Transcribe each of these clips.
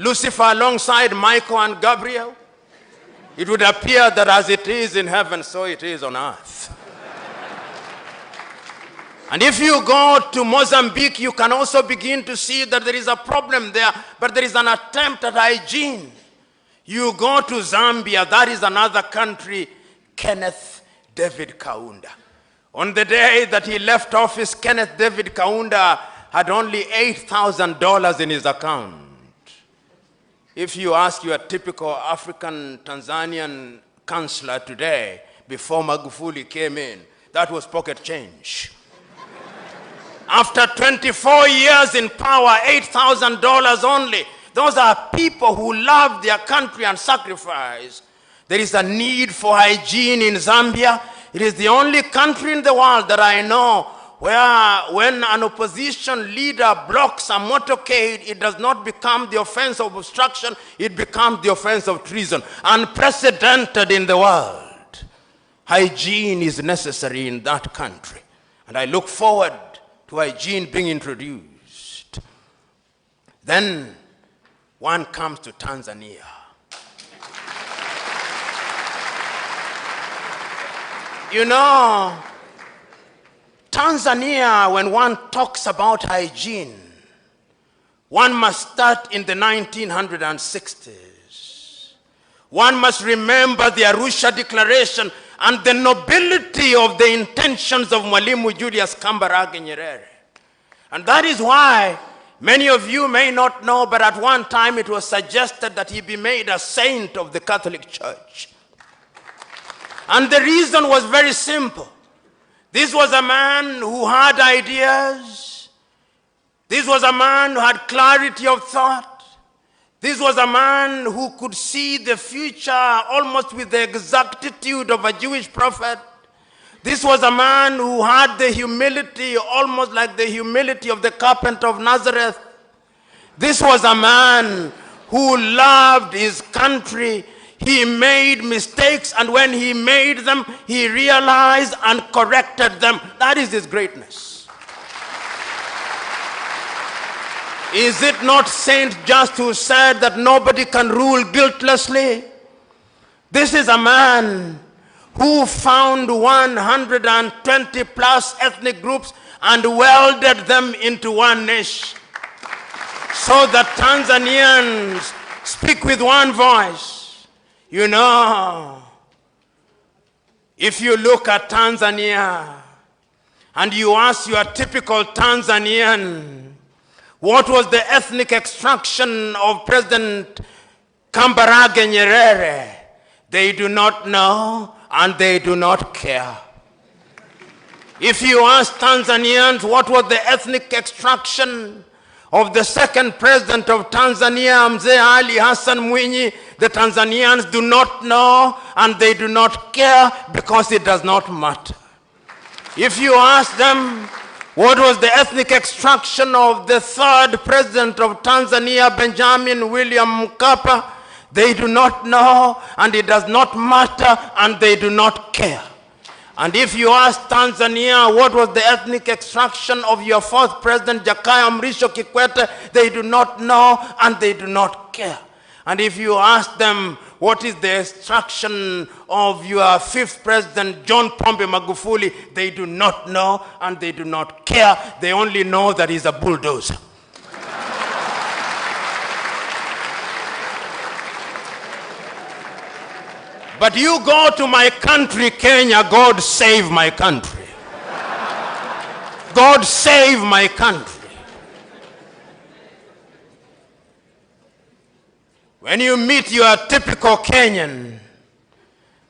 Lucifer alongside Michael and Gabriel, it would appear that as it is in heaven, so it is on earth. And if you go to Mozambique, you can also begin to see that there is a problem there, but there is an attempt at hygiene. You go to Zambia, that is another country, Kenneth David Kaunda. On the day that he left office, Kenneth David Kaunda had only $8,000 in his account. If you ask your typical African Tanzanian councillor today, before Magufuli came in, that was pocket change. After 24 years in power, $8,000 only. Those are people who love their country and sacrifice. There is a need for hygiene in Zambia. It is the only country in the world that I know where when an opposition leader blocks a motorcade, it does not become the offense of obstruction, it becomes the offense of treason. Unprecedented in the world. Hygiene is necessary in that country. And I look forward to hygiene being introduced. Then one comes to Tanzania. You know, Tanzania, when one talks about hygiene, one must start in the 1960s. One must remember the Arusha Declaration and the nobility of the intentions of Mwalimu Julius Kambarage Nyerere. And that is why many of you may not know, but at one time it was suggested that he be made a saint of the Catholic Church. And the reason was very simple. This was a man who had ideas. This was a man who had clarity of thought. This was a man who could see the future almost with the exactitude of a Jewish prophet. This was a man who had the humility, almost like the humility of the carpenter of Nazareth. This was a man who loved his country. He made mistakes, and when he made them, he realized and corrected them. That is his greatness. Is it not Saint Just who said that nobody can rule guiltlessly? This is a man who found 120 plus ethnic groups and welded them into one nation, so that Tanzanians speak with one voice. You know, if you look at Tanzania and you ask your typical Tanzanian, what was the ethnic extraction of President Kambarage Nyerere? They do not know and they do not care. If you ask Tanzanians what was the ethnic extraction of the second president of Tanzania, Mzee Ali Hassan Mwinyi, the Tanzanians do not know and they do not care because it does not matter. If you ask them what was the ethnic extraction of the third president of Tanzania, Benjamin William Mkapa, they do not know and it does not matter and they do not care. And if you ask Tanzania what was the ethnic extraction of your fourth president, Jakaya Mrisho Kikwete, they do not know and they do not care. And if you ask them what is the extraction of your fifth president, John Pombe Magufuli, they do not know and they do not care. They only know that he's a bulldozer. But you go to my country, Kenya, God save my country. God save my country. When you meet your typical Kenyan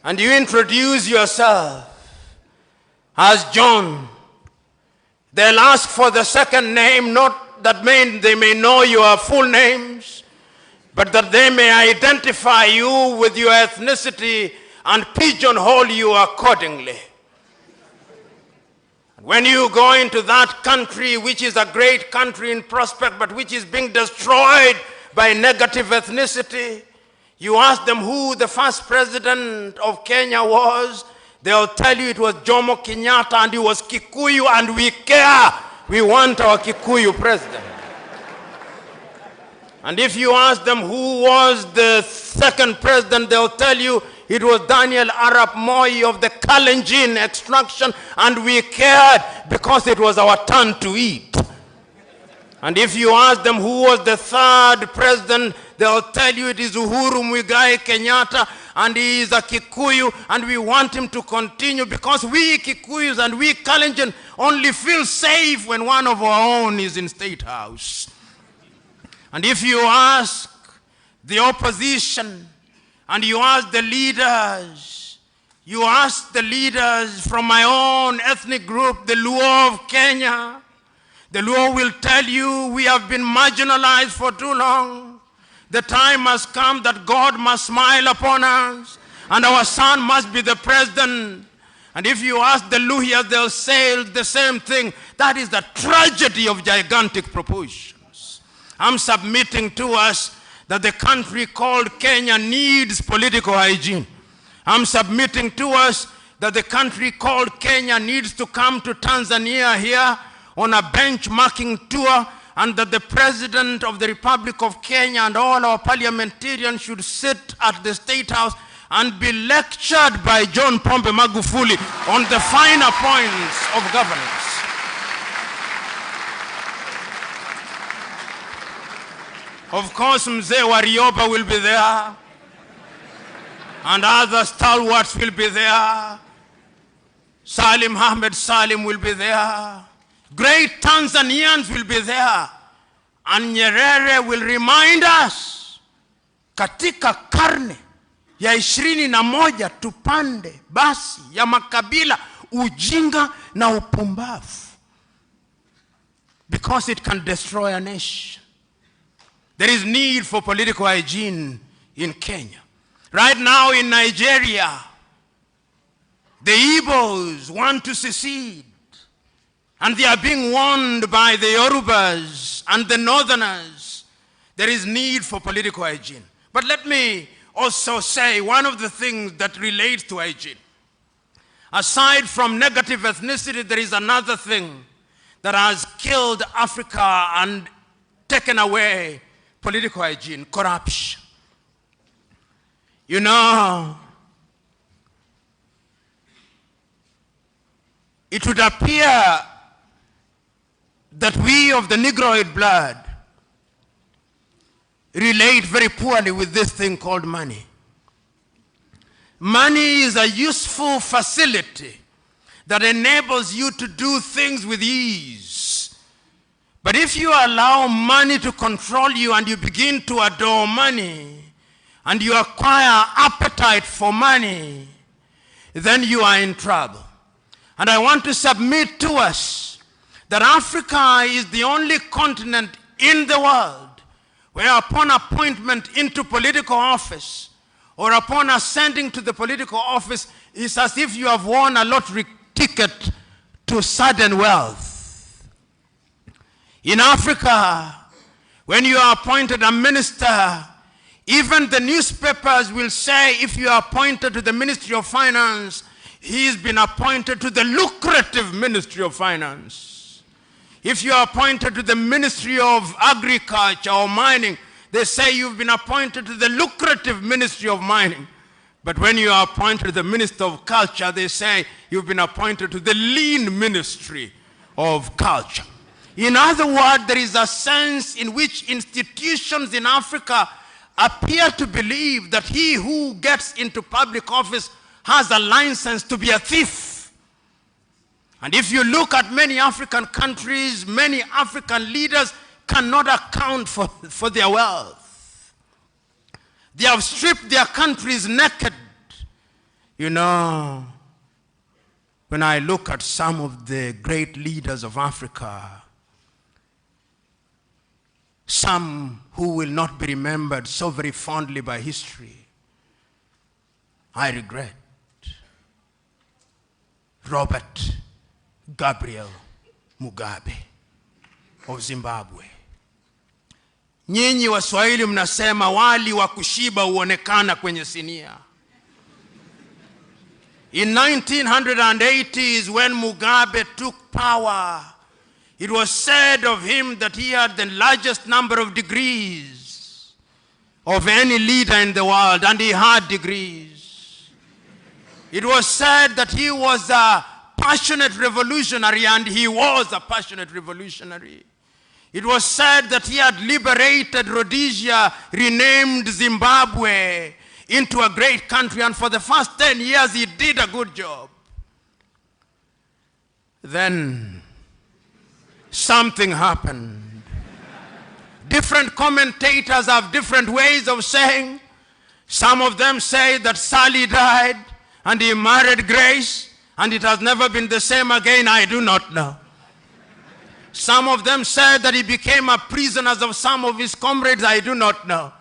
and you introduce yourself as John, they'll ask for the second name, not that they may know your full names, but that they may identify you with your ethnicity and pigeonhole you accordingly. When you go into that country, which is a great country in prospect, but which is being destroyed by negative ethnicity, you ask them who the first president of Kenya was, they'll tell you it was Jomo Kenyatta and he was Kikuyu, and we care. We want our Kikuyu president. And if you ask them who was the second president, they'll tell you it was Daniel Arap Moi of the Kalenjin extraction, and we cared because it was our turn to eat. And if you ask them who was the third president, they'll tell you it is Uhuru Muigai Kenyatta, and he is a Kikuyu, and we want him to continue because we Kikuyus and we Kalenjin only feel safe when one of our own is in State House. And if you ask the opposition, and you ask the leaders from my own ethnic group, the Luo of Kenya, the Luo will tell you we have been marginalized for too long. The time has come that God must smile upon us, and our son must be the president. And if you ask the Luhyas, they'll say the same thing. That is the tragedy of gigantic proportions. I'm submitting to us that the country called Kenya needs political hygiene. I'm submitting to us that the country called Kenya needs to come to Tanzania here on a benchmarking tour, and that the President of the Republic of Kenya and all our parliamentarians should sit at the State House and be lectured by John Pombe Magufuli on the finer points of governance. Of course, Mzee Warioba will be there, and other stalwarts will be there. Salim Ahmed Salim will be there. Great Tanzanians will be there. And Nyerere will remind us, katika karne ya 21 tupande basi ya makabila, ujinga na upumbavu, because it can destroy a nation. There is need for political hygiene in Kenya. Right now in Nigeria, the Igbos want to secede, and they are being warned by the Yorubas and the Northerners. There is need for political hygiene. But let me also say one of the things that relates to hygiene. Aside from negative ethnicity, there is another thing that has killed Africa and taken away political hygiene: corruption. You know, it would appear that we of the Negroid blood relate very poorly with this thing called money. Money is a useful facility that enables you to do things with ease. But if you allow money to control you and you begin to adore money and you acquire appetite for money, then you are in trouble. And I want to submit to us that Africa is the only continent in the world where upon appointment into political office or upon ascending to the political office, it's as if you have won a lottery ticket to sudden wealth. In Africa, when you are appointed a minister, even the newspapers will say if you are appointed to the Ministry of Finance, he's been appointed to the lucrative Ministry of Finance. If you are appointed to the Ministry of Agriculture or Mining, they say you've been appointed to the lucrative Ministry of Mining. But when you are appointed to the Minister of Culture, they say you've been appointed to the lean Ministry of Culture. In other words, there is a sense in which institutions in Africa appear to believe that he who gets into public office has a license to be a thief. And if you look at many African countries, many African leaders cannot account for their wealth. They have stripped their countries naked. You know, when I look at some of the great leaders of Africa, some who will not be remembered so very fondly by history, I regret. Robert Gabriel Mugabe of Zimbabwe. Nyinyi Waswahili mnasema wali wa kushiba huonekana kwenye sinia. In 1980s, when Mugabe took power, it was said of him that he had the largest number of degrees of any leader in the world, and he had degrees. It was said that he was a passionate revolutionary, and he was a passionate revolutionary. It was said that he had liberated Rhodesia, renamed Zimbabwe into a great country, and for the first 10 years he did a good job. Then something happened. Different commentators have different ways of saying. Some of them say that Sally died and he married Grace and it has never been the same again. I do not know. Some of them said that he became a prisoner of some of his comrades. I do not know.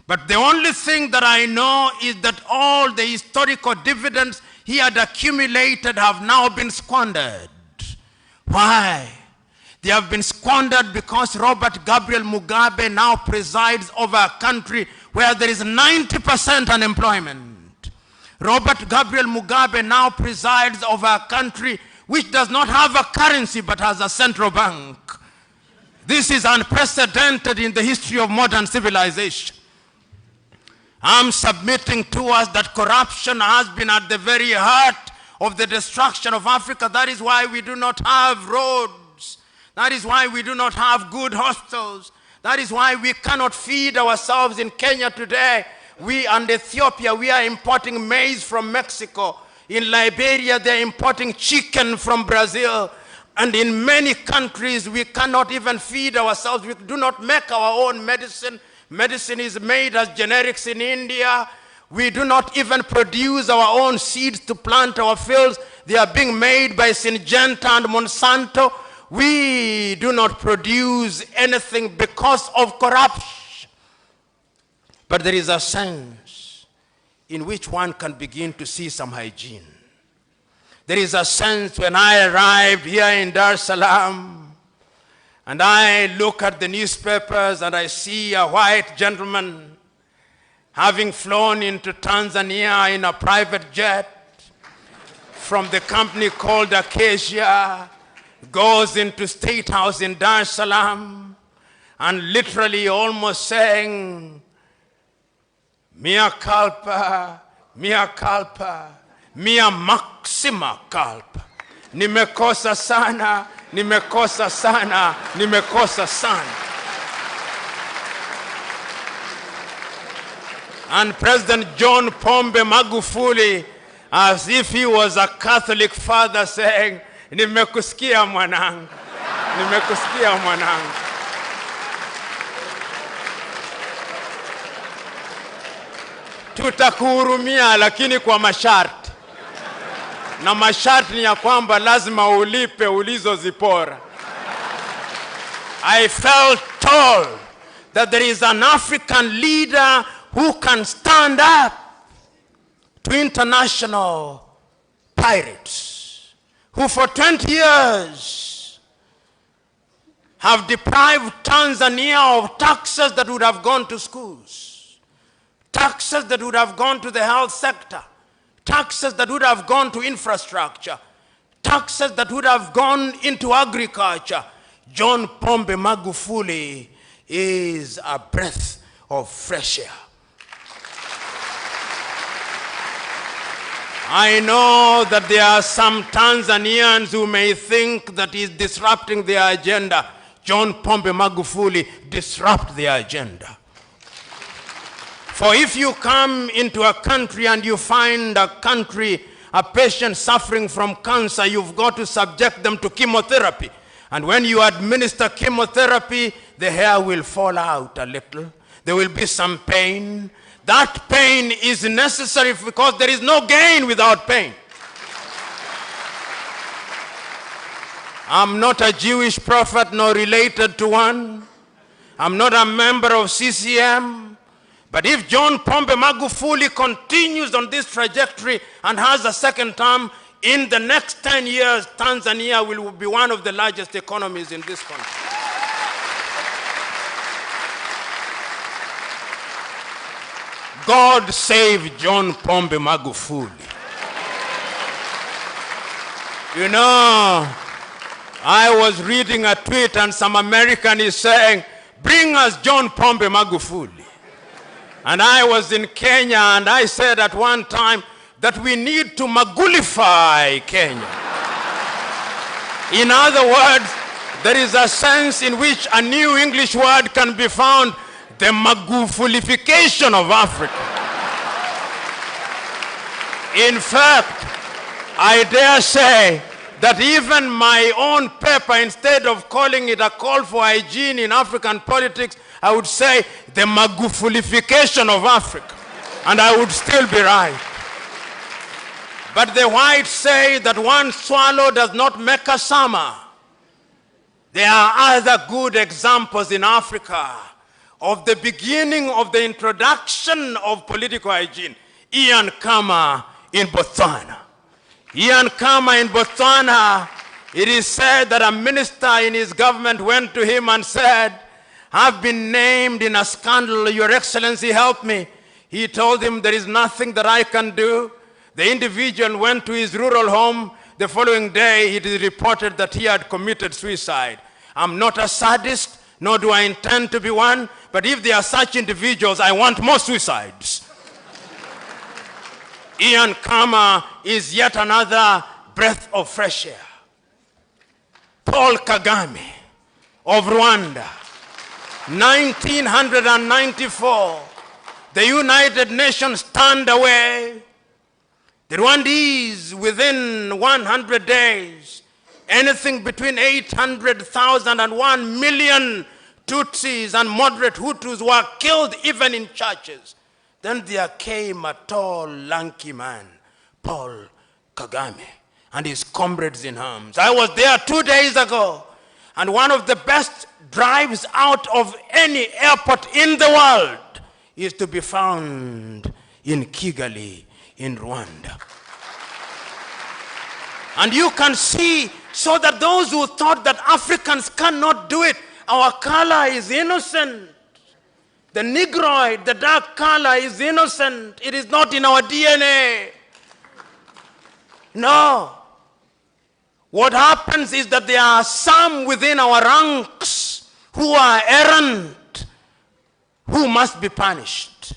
But the only thing that I know is that all the historical dividends he had accumulated have now been squandered. Why? They have been squandered because Robert Gabriel Mugabe now presides over a country where there is 90% unemployment. Robert Gabriel Mugabe now presides over a country which does not have a currency but has a central bank. This is unprecedented in the history of modern civilization. I'm submitting to us that corruption has been at the very heart of the destruction of Africa. That is why we do not have roads. That is why we do not have good hospitals. That is why we cannot feed ourselves in Kenya today. We and Ethiopia, we are importing maize from Mexico. In Liberia, they are importing chicken from Brazil. And in many countries, we cannot even feed ourselves. We do not make our own medicine. Medicine is made as generics in India. We do not even produce our own seeds to plant our fields. They are being made by Syngenta and Monsanto. We do not produce anything because of corruption. But there is a sense in which one can begin to see some hygiene. There is a sense when I arrived here in Dar es Salaam and I look at the newspapers and I see a white gentleman having flown into Tanzania in a private jet from the company called Acacia, goes into State House in Dar es Salaam and literally almost saying, mea culpa, mea culpa, mea maxima culpa. Nimekosa sana, nimekosa sana, nimekosa sana. And President John Pombe Magufuli, as if he was a Catholic father, saying, nimekusikia mwanangu, nimekusikia mwanangu. Tutakuhurumia lakini kwa masharti. Na masharti ni ya kwamba lazima ulipe ulizozipora. I felt told that there is an African leader who can stand up to international pirates who for 20 years have deprived Tanzania of taxes that would have gone to schools, taxes that would have gone to the health sector, taxes that would have gone to infrastructure, taxes that would have gone into agriculture. John Pombe Magufuli is a breath of fresh air. I know that there are some Tanzanians who may think that he's disrupting their agenda. John Pombe Magufuli disrupt their agenda. For if you come into a country and you find a patient suffering from cancer, you've got to subject them to chemotherapy. And when you administer chemotherapy, the hair will fall out a little. There will be some pain. That pain is necessary because there is no gain without pain. I'm not a Jewish prophet nor related to one. I'm not a member of CCM. But if John Pombe Magufuli continues on this trajectory and has a second term, in the next 10 years, Tanzania will be one of the largest economies in this country. God save John Pombe Magufuli. You know, I was reading a tweet and some American is saying, bring us John Pombe Magufuli. And I was in Kenya, and I said at one time that we need to Magulify Kenya. In other words, there is a sense in which a new English word can be found, the Magufulification of Africa. In fact, I dare say that even my own paper, instead of calling it a call for hygiene in African politics, I would say the Magufulification of Africa, and I would still be right. But the whites say that one swallow does not make a summer. There are other good examples in Africa of the beginning of the introduction of political hygiene. Ian Khama in Botswana. Ian Khama in Botswana, it is said that a minister in his government went to him and said, "I've been named in a scandal, Your Excellency, help me." He told him, "There is nothing that I can do." The individual went to his rural home. The following day, it is reported that he had committed suicide. I'm not a sadist, nor do I intend to be one, but if there are such individuals, I want more suicides. Ian Khama is yet another breath of fresh air. Paul Kagame of Rwanda, 1994, the United Nations turned away the Rwandese within 100 days. Anything between 800,000 and 1 million Tutsis and moderate Hutus were killed even in churches. Then there came a tall, lanky man, Paul Kagame, and his comrades in arms. I was there 2 days ago, and one of the best drives out of any airport in the world is to be found in Kigali, in Rwanda. And you can see, so that those who thought that Africans cannot do it, our color is innocent. The Negroid, the dark color is innocent. It is not in our DNA. No. What happens is that there are some within our ranks who are errant, who must be punished.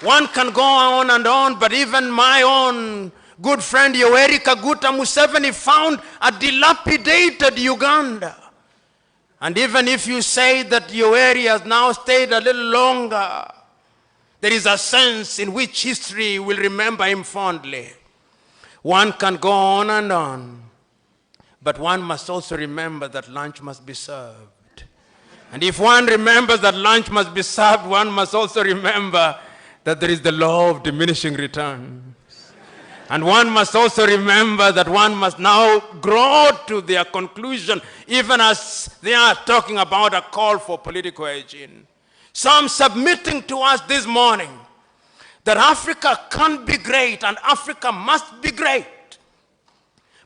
One can go on and on, but even my own good friend Yoweri Kaguta Museveni found a dilapidated Uganda. And even if you say that Yoweri has now stayed a little longer, there is a sense in which history will remember him fondly. One can go on and on, but one must also remember that lunch must be served. And if one remembers that lunch must be served, one must also remember that there is the law of diminishing returns. And one must also remember that one must now grow to their conclusion, even as they are talking about a call for political hygiene. So I'm submitting to us this morning that Africa can be great and Africa must be great.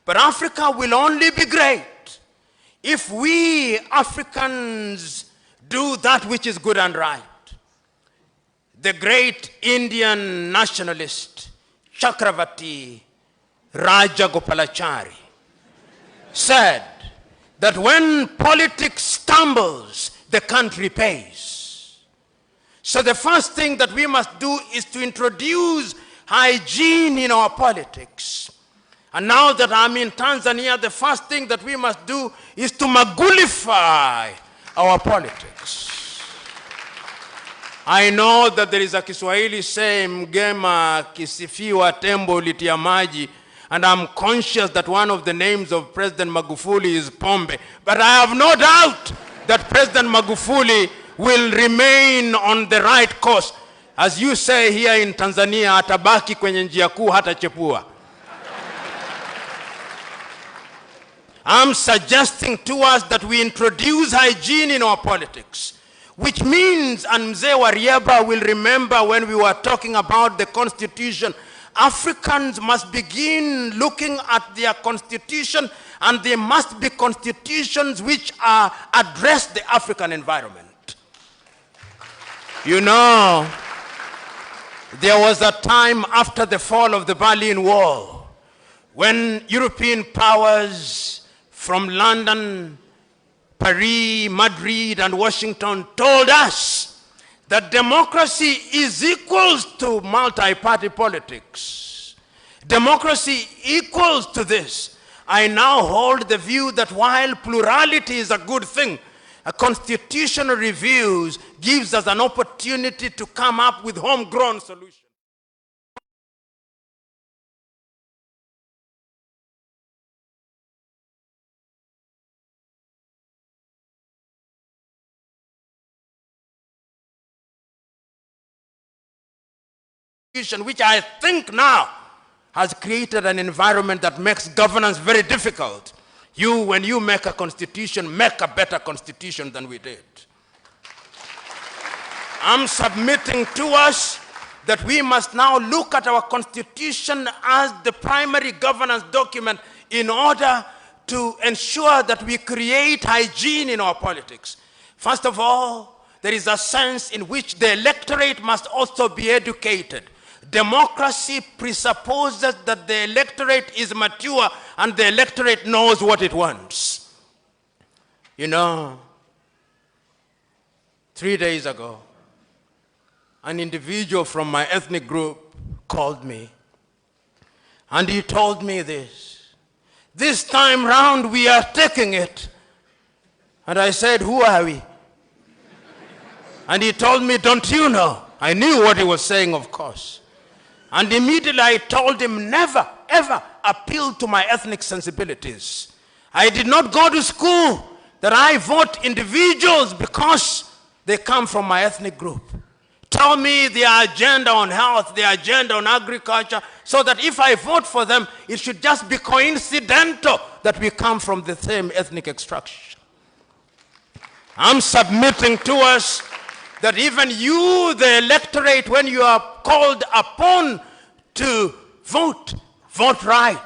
But Africa will only be great if we Africans do that which is good and right. The great Indian nationalist Chakravarti Rajagopalachari said that when politics stumbles, the country pays. So the first thing that we must do is to introduce hygiene in our politics. And now that I'm in Tanzania, the first thing that we must do is to Magulify our politics. I know that there is a Kiswahili saying, mgema kisifiwa tembo litia maji, and I'm conscious that one of the names of President Magufuli is Pombe. But I have no doubt that President Magufuli will remain on the right course. As you say here in Tanzania, atabaki kwenye njia kuu hata chepua. I'm suggesting to us that we introduce hygiene in our politics. Which means, and Mzee Warriaba will remember when we were talking about the Constitution, Africans must begin looking at their Constitution, and they must be constitutions which address the African environment. You know, there was a time after the fall of the Berlin Wall when European powers from London, Paris, Madrid, and Washington told us that democracy is equals to multi-party politics. Democracy equals to this. I now hold the view that while plurality is a good thing, a constitutional review gives us an opportunity to come up with homegrown solutions. Which I think now has created an environment that makes governance very difficult. When you make a constitution, make a better constitution than we did. I'm submitting to us that we must now look at our constitution as the primary governance document in order to ensure that we create hygiene in our politics. First of all, there is a sense in which the electorate must also be educated. Democracy presupposes that the electorate is mature and the electorate knows what it wants. 3 days ago, an individual from my ethnic group called me and he told me this time round we are taking it. And I said, who are we? And he told me, don't you know? I knew what he was saying, of course. And immediately I told him, never, ever appeal to my ethnic sensibilities. I did not go to school that I vote individuals because they come from my ethnic group. Tell me their agenda on health, their agenda on agriculture, so that if I vote for them, it should just be coincidental that we come from the same ethnic extraction. I'm submitting to us that even you, the electorate, when you are called upon to vote, vote right.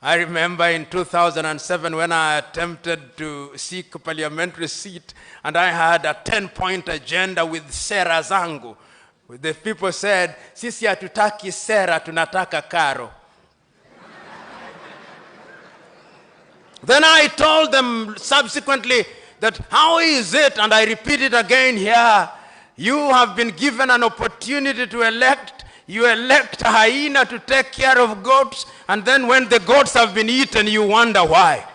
I remember in 2007 when I attempted to seek a parliamentary seat and I had a 10-point agenda with sera zangu. The people said, sisi hatutaki sera, tunataka karo. Then I told them subsequently that how is it, and I repeat it again here, you have been given an opportunity to elect, you elect a hyena to take care of goats, and then when the goats have been eaten, you wonder why.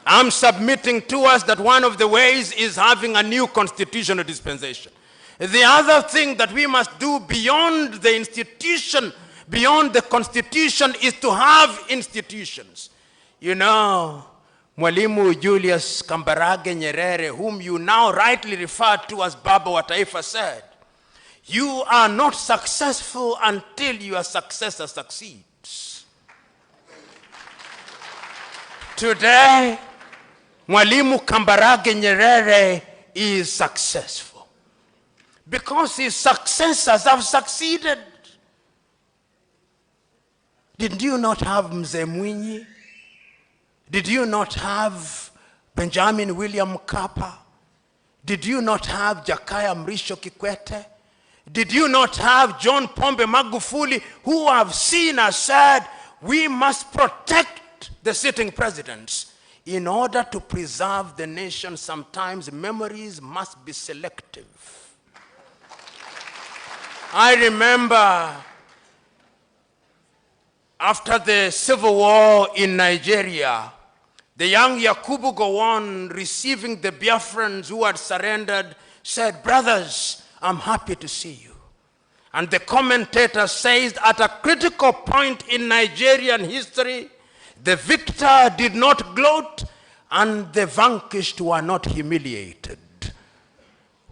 I'm submitting to us that one of the ways is having a new constitutional dispensation. The other thing that we must do beyond the institution, beyond the constitution, is to have institutions. Mwalimu Julius Kambarage Nyerere, whom you now rightly refer to as Baba wa Taifa, said, you are not successful until your successor succeeds. Today, Mwalimu Kambarage Nyerere is successful because his successors have succeeded. Did you not have Mzee Mwinyi? Did you not have Benjamin William Mkapa? Did you not have Jakaya Mrisho Kikwete? Did you not have John Pombe Magufuli, who have seen and said, we must protect the sitting presidents? In order to preserve the nation, sometimes memories must be selective. I remember after the civil war in Nigeria, the young Yakubu Gowon, receiving the Biafrans who had surrendered, said, brothers, I'm happy to see you. And the commentator says, at a critical point in Nigerian history, the victor did not gloat and the vanquished were not humiliated.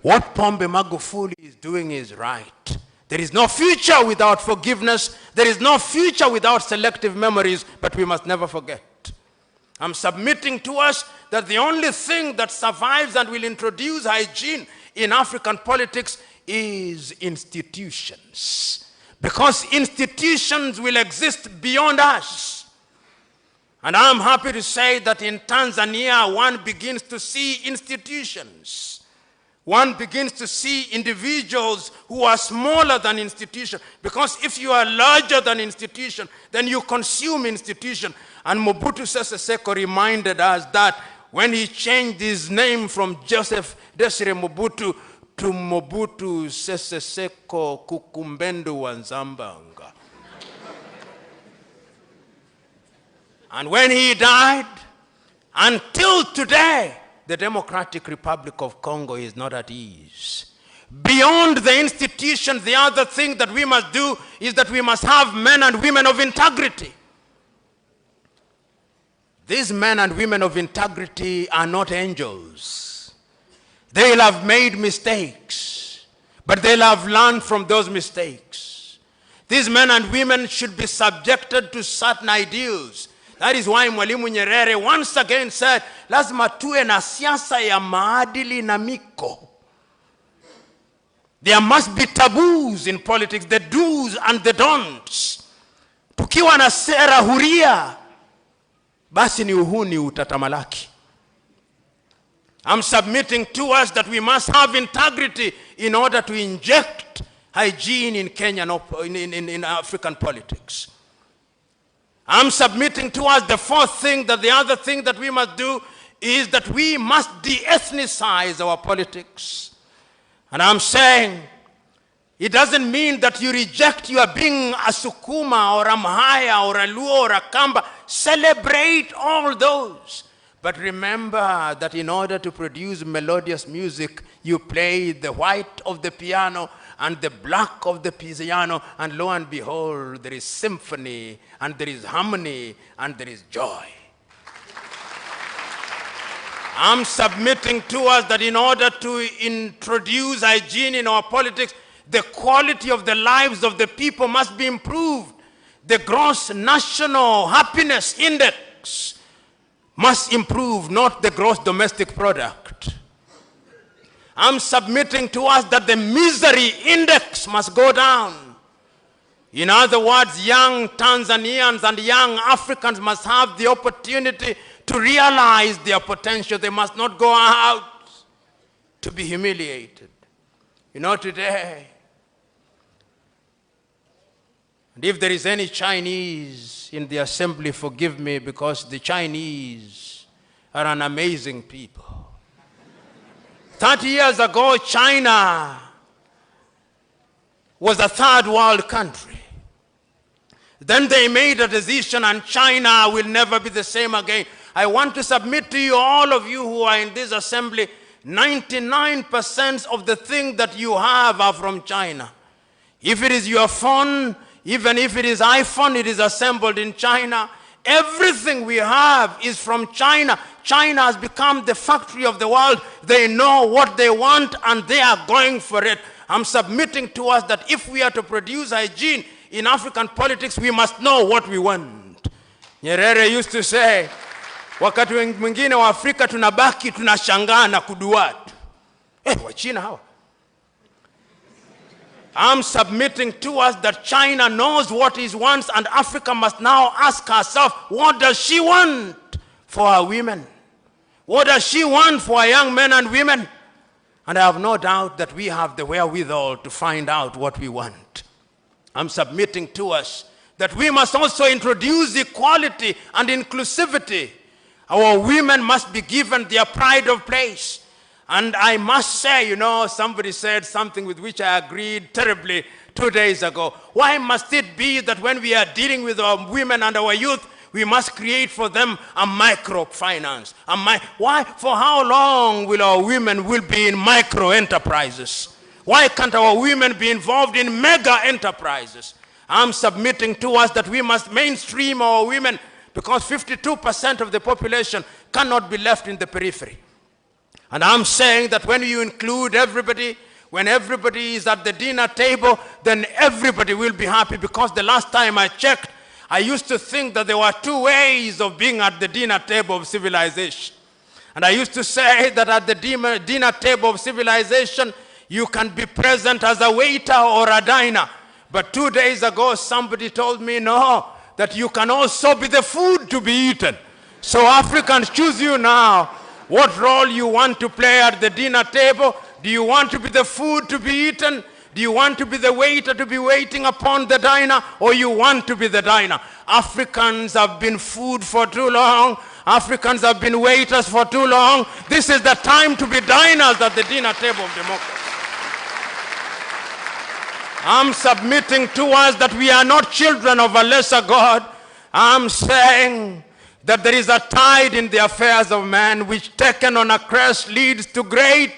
What Pombe Magufuli is doing is right. There is no future without forgiveness. There is no future without selective memories, but we must never forget. I'm submitting to us that the only thing that survives and will introduce hygiene in African politics is institutions. Because institutions will exist beyond us. And I'm happy to say that in Tanzania, one begins to see institutions. One begins to see individuals who are smaller than institutions. Because if you are larger than institution, then you consume institution. And Mobutu Sese Seko reminded us that when he changed his name from Joseph Desire Mobutu to Mobutu Sese Seko Kukumbendu Wanzambanga. And when he died, until today, the Democratic Republic of Congo is not at ease. Beyond the institution, the other thing that we must do is that we must have men and women of integrity. These men and women of integrity are not angels. They'll have made mistakes, but they'll have learned from those mistakes. These men and women should be subjected to certain ideals. That is why Mwalimu Nyerere once again said, lazima tuwe na siasa ya maadili na miko. There must be taboos in politics, the do's and the don'ts. Tukiwa na sera huria, basi ni uhuni utatamalaki. I'm submitting to us that we must have integrity in order to inject hygiene in Kenya, in African politics. I'm submitting to us the fourth thing, that the other thing that we must do is that we must de-ethnicize our politics. And I'm saying, it doesn't mean that you reject your being a Sukuma or a Mhaya or a Luo or a Kamba. Celebrate all those. But remember that in order to produce melodious music, you play the white of the piano and the black of the piano, and lo and behold, there is symphony, and there is harmony, and there is joy. I'm submitting to us that in order to introduce hygiene in our politics, the quality of the lives of the people must be improved. The gross national happiness index must improve, not the gross domestic product. I'm submitting to us that the misery index must go down. In other words, young Tanzanians and young Africans must have the opportunity to realize their potential. They must not go out to be humiliated. You know, today, and if there is any Chinese in the assembly, forgive me, because the Chinese are an amazing people. 30 years ago, China was a third world country. Then they made a decision, and China will never be the same again. I want to submit to you, all of you who are in this assembly, 99% of the things that you have are from China. If it is your phone, even if it is iPhone, it is assembled in China. Everything we have is from China. China has become the factory of the world. They know what they want and they are going for it. I'm submitting to us that if we are to produce hygiene in African politics, we must know what we want. Nyerere used to say, wakati mwingine wa Afrika tunabaki tunashangaa na kuduatu. Wachina hawa. I'm submitting to us that China knows what it wants, and Africa must now ask herself, what does she want for her women? What does she want for her young men and women? And I have no doubt that we have the wherewithal to find out what we want. I'm submitting to us that we must also introduce equality and inclusivity. Our women must be given their pride of place. And I must say, you know, somebody said something with which I agreed terribly 2 days ago. Why must it be that when we are dealing with our women and our youth, we must create for them a microfinance? Why? For how long will our women be in micro enterprises? Why can't our women be involved in mega enterprises? I'm submitting to us that we must mainstream our women, because 52% of the population cannot be left in the periphery. And I'm saying that when you include everybody, when everybody is at the dinner table, then everybody will be happy, because the last time I checked, I used to think that there were two ways of being at the dinner table of civilization. And I used to say that at the dinner table of civilization, you can be present as a waiter or a diner. But 2 days ago, somebody told me, no, that you can also be the food to be eaten. So Africans, choose you now. What role you want to play at the dinner table? Do you want to be the food to be eaten? Do you want to be the waiter to be waiting upon the diner? Or you want to be the diner? Africans have been food for too long, Africans have been waiters for too long. This is the time to be diners at the dinner table of democracy. I'm submitting to us that we are not children of a lesser God. I'm saying that there is a tide in the affairs of man which, taken on a crest, leads to great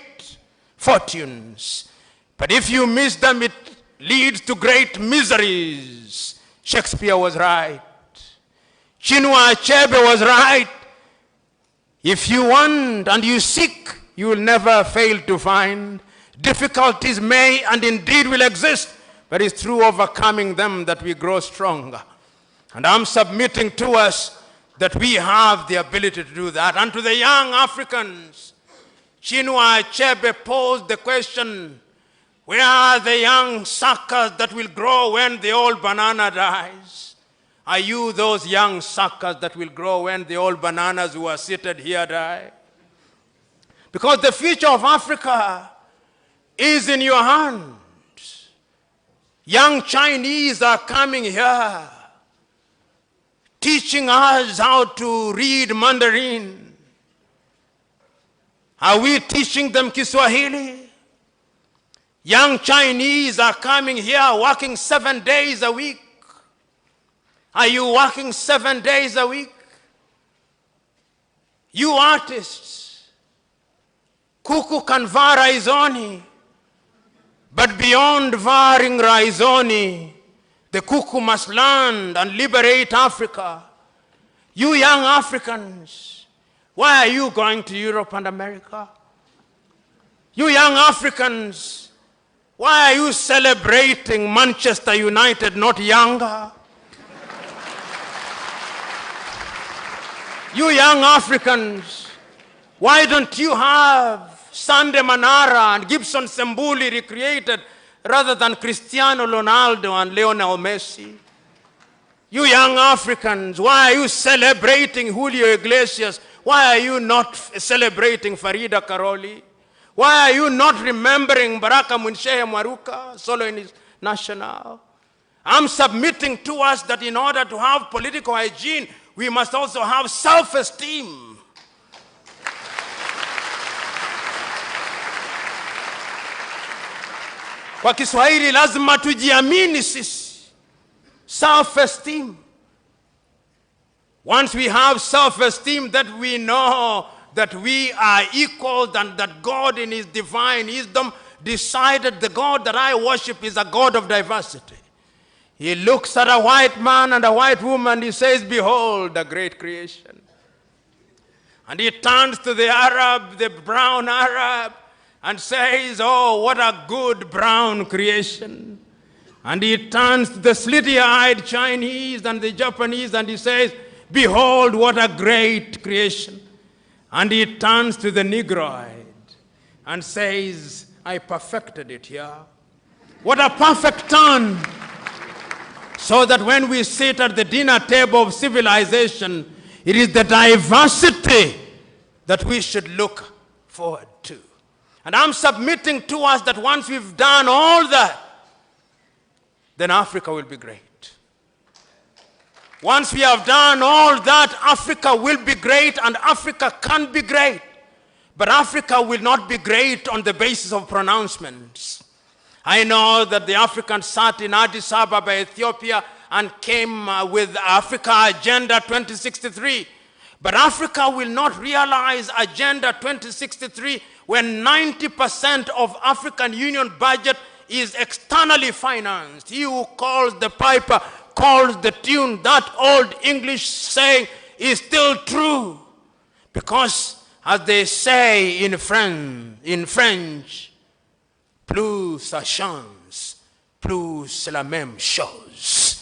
fortunes. But if you miss them, it leads to great miseries. Shakespeare was right. Chinua Achebe was right. If you want and you seek, you will never fail to find. Difficulties may and indeed will exist, but it's through overcoming them that we grow stronger. And I'm submitting to us that we have the ability to do that. And to the young Africans, Chinua Achebe posed the question, where are the young suckers that will grow when the old banana dies? Are you those young suckers that will grow when the old bananas who are seated here die? Because the future of Africa is in your hands. Young Chinese are coming here, teaching us how to read Mandarin. Are we teaching them Kiswahili? Young Chinese are coming here working 7 days a week. Are you working 7 days a week? You artists, kuku can vaa raizoni, but beyond varing raizoni, the kuku must land and liberate Africa. You young Africans, why are you going to Europe and America? You young Africans, why are you celebrating Manchester United, not younger? You young Africans, why don't you have Sunday Manara and Gibson Sembuli recreated rather than Cristiano Ronaldo and Lionel Messi? You young Africans, why are you celebrating Julio Iglesias? Why are you not celebrating Farida Karoli? Why are you not remembering Baraka Munshehe Mwaruka, solo in his national? I'm submitting to us that in order to have political hygiene, we must also have self-esteem. Kwa Kiswahili lazima tujiamini sisi. Self-esteem. Once we have self-esteem, that we know that we are equal and that God in his divine wisdom decided the God that I worship is a God of diversity. He looks at a white man and a white woman, he says, behold, a great creation. And he turns to the Arab, the brown Arab, and says, oh, what a good brown creation. And he turns to the slitty-eyed Chinese and the Japanese, and he says, behold, what a great creation. And he turns to the Negroid and says, I perfected it here. What a perfect turn. So that when we sit at the dinner table of civilization, it is the diversity that we should look forward to. And I'm submitting to us that once we've done all that, then Africa will be great. Once we have done all that, Africa will be great, and Africa can be great. But Africa will not be great on the basis of pronouncements. I know that the Africans sat in Addis Ababa, Ethiopia, and came with Africa Agenda 2063. But Africa will not realize Agenda 2063 when 90% of African Union budget is externally financed. He who calls the piper calls the tune. That old English saying is still true. Because as they say in French, plus ça change, plus c'est la même chose.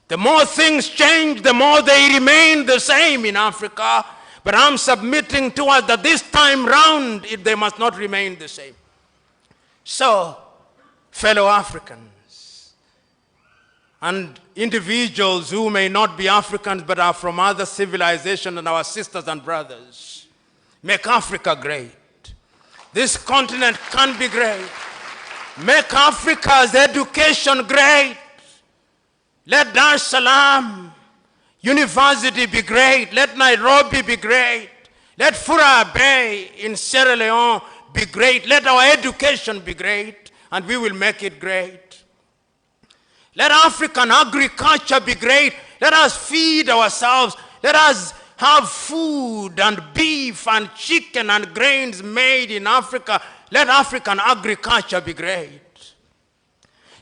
The more things change, the more they remain the same in Africa. But I'm submitting to us that this time round, they must not remain the same. So, fellow Africans, and individuals who may not be Africans but are from other civilizations and our sisters and brothers, make Africa great. This continent can be great. Make Africa's education great. Let Dar es Salaam, University be great. Let Nairobi be great. Let Fura Bay in Sierra Leone be great. Let our education be great, and we will make it great. Let African agriculture be great. Let us feed ourselves. Let us have food and beef and chicken and grains made in Africa. Let African agriculture be great.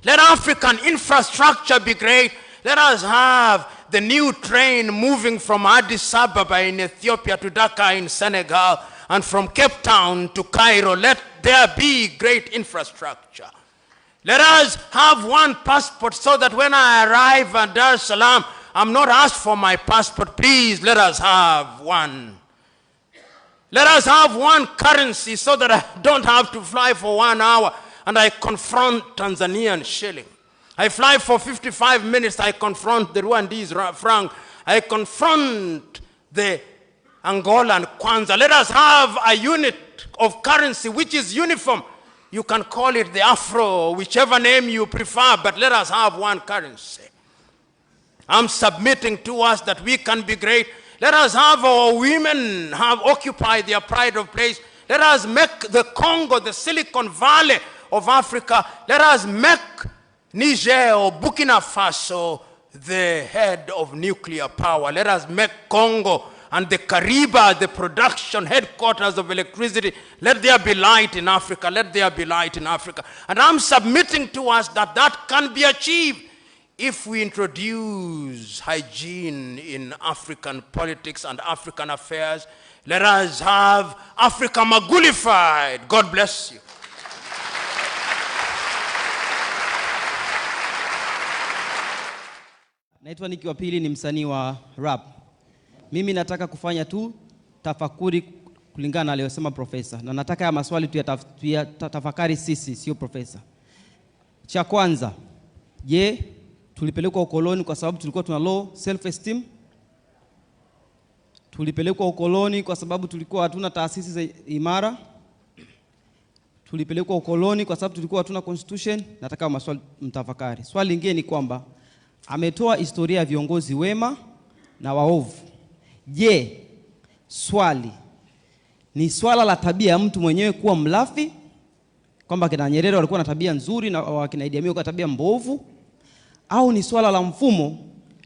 Let African infrastructure be great. Let us have the new train moving from Addis Ababa in Ethiopia to Dakar in Senegal, and from Cape Town to Cairo. Let there be great infrastructure. Let us have one passport so that when I arrive at Dar es Salaam, I'm not asked for my passport. Please, let us have one. Let us have one currency so that I don't have to fly for 1 hour and I confront Tanzanian shilling. I fly for 55 minutes, I confront the Rwandese franc. I confront the Angolan kwanza. Let us have a unit of currency which is uniform. You can call it the Afro, whichever name you prefer, but let us have one currency. I'm submitting to us that we can be great. Let us have our women occupy their pride of place. Let us make the Congo the Silicon Valley of Africa. Let us make Niger or Burkina Faso the head of nuclear power. Let us make Congo and the Kariba the production headquarters of electricity. Let there be light in Africa. Let there be light in Africa. And I'm submitting to us that that can be achieved if we introduce hygiene in African politics and African affairs. Let us have Africa Magulified. God bless you. Naitwa Niki wa Pili, ni msanii wa rap. Mimi nataka kufanya tu tafakuri kulingana na aliyosema profesa. Na nataka ya maswali tu ya tafakari sisi, sio profesa. Cha kwanza, je, tulipelekwa ukoloni kwa sababu tulikuwa tuna low self esteem? Tulipelekwa ukoloni kwa sababu tulikuwa hatuna taasisi imara? Tulipelekwa ukoloni kwa sababu tulikuwa hatuna constitution? Nataka maswali mtafakari. Swali lingine ni kwamba ametoa historia ya viongozi wema na waovu. Je, swali ni swala la tabia ya mtu mwenyewe kuwa mlafi, kwamba kina Nyerere walikuwa na tabia nzuri na wakina Idi Amin walikuwa tabia mbovu, au ni swala la mfumo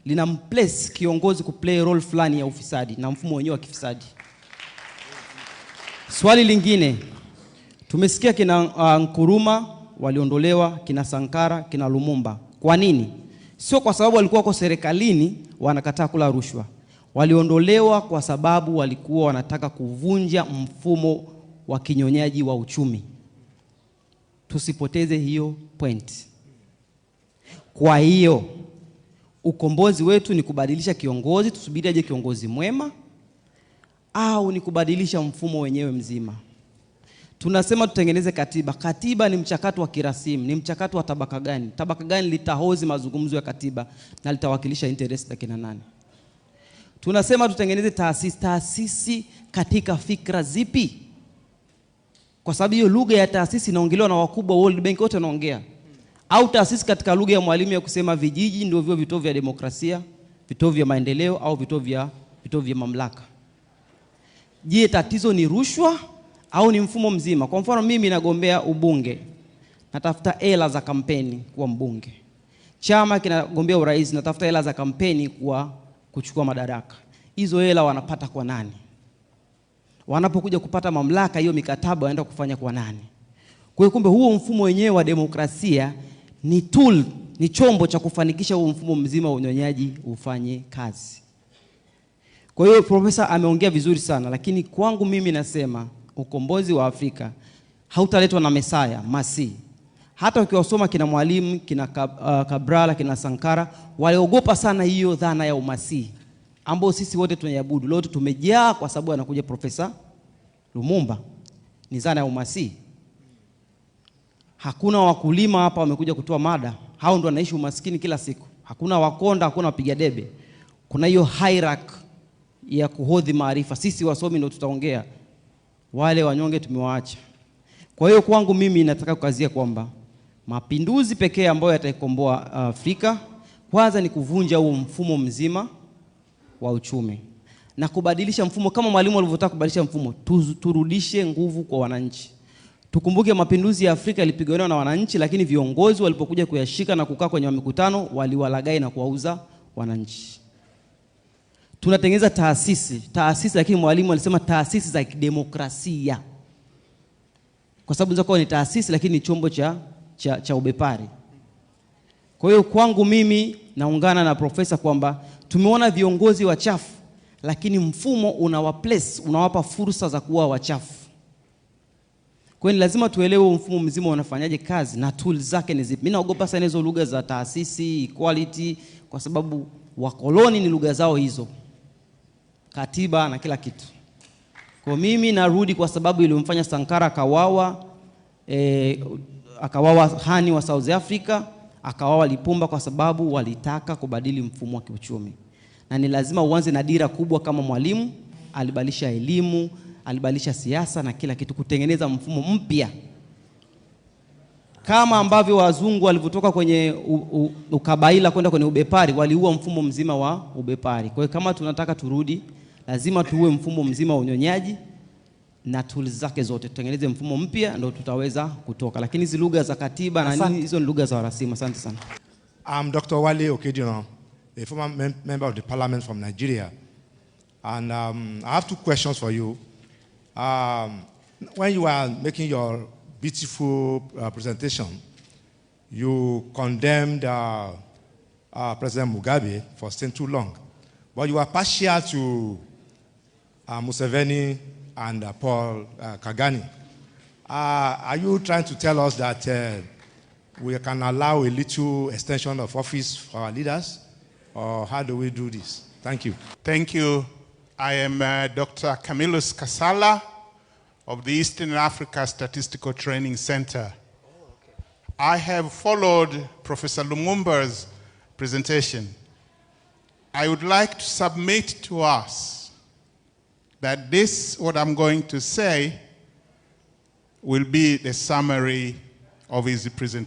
linamplace kiongozi kuplay role fulani ya ufisadi na mfumo wenyewe wa kifisadi? Swali lingine, tumesikia kina Nkuruma waliondolewa, kina Sankara, kina Lumumba. Kwa nini? Sio kwa sababu walikuwa kwa serikalini wanakataa kula rushwa. Waliondolewa kwa sababu walikuwa wanataka kuvunja mfumo wa kinyonyaji wa uchumi. Tusipoteze hiyo point. Kwa hiyo ukombozi wetu ni kubadilisha kiongozi, tusubiri aje kiongozi mwema, au ni kubadilisha mfumo wenyewe mzima? Tunasema tutengeneze katiba. Katiba ni mchakato wa kirasimu. Ni mchakato wa tabaka gani? Tabaka gani litahozi mazungumzo ya katiba na litawakilisha interest za kina nani? Tunasema tutengeneze taasisi. Taasisi katika fikra zipi? Kwa sababu hiyo lugha ya taasisi inaongelewa na wakubwa World Bank wote wanaongea. Au taasisi katika lugha ya Mwalimu ya kusema vijiji ndio vituo vya demokrasia, vituo vya maendeleo, au vituo vya mamlaka? Je, tatizo ni rushwa au ni mfumo mzima? Kwa mfano mimi nagombea ubunge, natafuta hela za kampeni kuwa mbunge. Chama kinagombea urais, natafuta hela za kampeni kuchukua madaraka. Hizo hela wanapata kwa nani? Wanapokuja kupata mamlaka, hiyo mikataba waenda kufanya kwa nani? Kwa hiyo kumbe huo mfumo wenyewe wa demokrasia ni tool, ni chombo cha kufanikisha huo mfumo mzima wa unyonyaji ufanye kazi. Kwa hiyo profesa ameongea vizuri sana, lakini kwangu mimi nasema ukombozi wa Afrika hautaletwa na Mesaya, Masi. Hata ukiwasoma kina Mwalimu, kina Cabral, kina Sankara, waliogopa sana hiyo dhana ya umasi ambao sisi wote tunaiabudu. Leo tumejaa kwa sababu anakuja Profesa Lumumba. Ni dhana ya umasi. Hakuna wakulima hapa wamekuja kutoa mada. Hao ndio wanaishi umaskini kila siku. Hakuna wakonda, hakuna wapiga debe. Kuna hiyo hierarchy ya kuhodhi maarifa. Sisi wasomi ndio tutaongea. Wale wanyonge tumewaacha. Kwa hiyo kwangu mimi nataka kukazia kwamba mapinduzi pekee ambayo yataikomboa Afrika kwanza ni kuvunja huo mfumo mzima wa uchumi na kubadilisha mfumo kama Mwalimu alivyotaka kubadilisha mfumo. Turudishe nguvu kwa wananchi. Tukumbuke mapinduzi ya Afrika yalipigwa na wananchi, lakini viongozi walipokuja kuyashika na kukaa kwenye mikutano waliwalagai na kuwauza wananchi. Tunatengeneza taasisi, lakini Mwalimu alisema taasisi za kidemokrasia, kwa sababu zako ni taasisi lakini ni chombo cha ubepari. Kwa hiyo kwangu mimi naungana na profesa kwamba tumeona viongozi wachafu, lakini mfumo unawapa fursa za kuwa wachafu. Kwa hiyo lazima tuelewe mfumo mzima unafanyaje kazi na tools zake ni zipi. Mimi naogopa sana hizo lugha za taasisi, equality, kwa sababu wakoloni ni lugha zao hizo, katiba na kila kitu. Kwa mimi narudi kwa sababu ilimfanya Sankara akawawa Hani wa South Africa, akawawa Lipumba, kwa sababu walitaka kubadili mfumo wa kiuchumi. Na ni lazima uanze na dira kubwa kama Mwalimu alibadilisha elimu, alibadilisha siasa na kila kitu, kutengeneza mfumo mpya. Kama ambavyo wazungu walivyotoka kwenye ukabaila kwenda kwenye ubepari, waliua mfumo mzima wa ubepari. Kwa hiyo kama tunataka turudi, lazima tuue mfumo mzima wa unyonyaji na tools zake zote, tutengeneze mfumo mpya ndio tutaweza kutoka. Lakini hizo lugha za katiba na nini, hizo ni lugha za warasimu. Asante sana. I'm Dr. Wale Okedino, a former member of the parliament from Nigeria. And I have two questions for you. When you are making your beautiful presentation, you condemned President Mugabe for staying too long. But you are partial to Museveni and Paul Kagame. Are you trying to tell us that we can allow a little extension of office for our leaders? Or how do we do this? Thank you. Thank you. I am Dr. Camillus Kasala of the Eastern Africa Statistical Training Center. I have followed Professor Lumumba's presentation. I would like to submit to us that this, what I'm going to say, will be the summary of his presentation.